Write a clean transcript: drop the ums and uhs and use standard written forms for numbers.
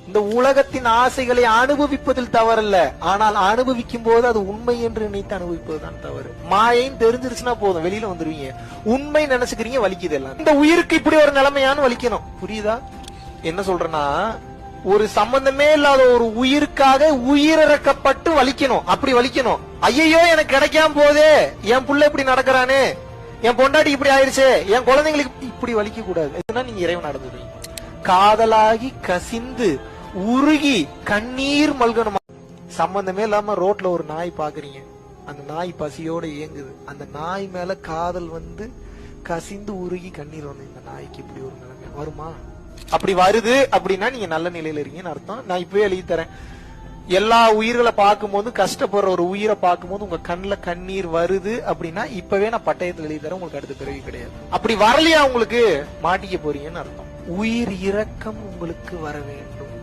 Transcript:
இந்த உலகத்தின் ஆசைகளை அனுபவிப்பதில் தவறல்ல, ஆனால் அனுபவிக்கும் போது அது உண்மை என்று நினைத்து அனுபவிப்பதுதான் தவறு. மாயைன்னு தெரிஞ்சிருச்சுன்னா போதும், வெளியில வந்துருவீங்க. உண்மை நினைச்சுக்கிறீங்க, வலிக்குது எல்லாம். இந்த உயிருக்கு இப்படி ஒரு நிலைமையான்னு வலிக்கணும். புரியுதா என்ன சொல்றேன்னா? ஒரு சம்பந்தமே இல்லாத ஒரு உயிருக்காக உயிரிழக்கப்பட்டு வலிக்கணும். அப்படி வலிக்கணும். ஐயோ எனக்கு கிடைக்காம போதே, என் புள்ள இப்படி நடக்கிறானே, என் பொண்டாட்டி இப்படி ஆயிருச்சு, என் குழந்தைங்களுக்கு இப்படி வலிக்க கூடாது. இதுனா நீங்க இறைவன் நடந்துடுவீங்க. காதலாகி கசிந்து உருகி கண்ணீர் மல்கணுமா? சம்பந்தமே இல்லாம ரோட்ல ஒரு நாய் பாக்குறீங்க, அந்த நாய் பசியோட இயங்குது, அந்த நாய் மேல காதல் வந்து கசிந்து உருகி கண்ணீர் வந்து, இந்த நாய்க்கு இப்படி ஒரு நிலைமை வருமா? அப்படி வருது அப்படின்னா நீங்க நல்ல நிலையில இருக்கீங்கன்னு அர்த்தம். நான் இப்பவே எழுதி தரேன். எல்லா உயிர்களை பார்க்கும் போது, கஷ்டப்படுற ஒரு உயிரை பார்க்கும் போது உங்க கண்ணுல கண்ணீர் வருது அப்படின்னா இப்பவே நான் பட்டயத்தில் எழுதி தரேன், உங்களுக்கு அடுத்த பிறவி கிடையாது. அப்படி வரலையா உங்களுக்கு மாட்டிக்க போறீங்கன்னு அர்த்தம். உயிர் இரக்கம் உங்களுக்கு வர வேண்டும்.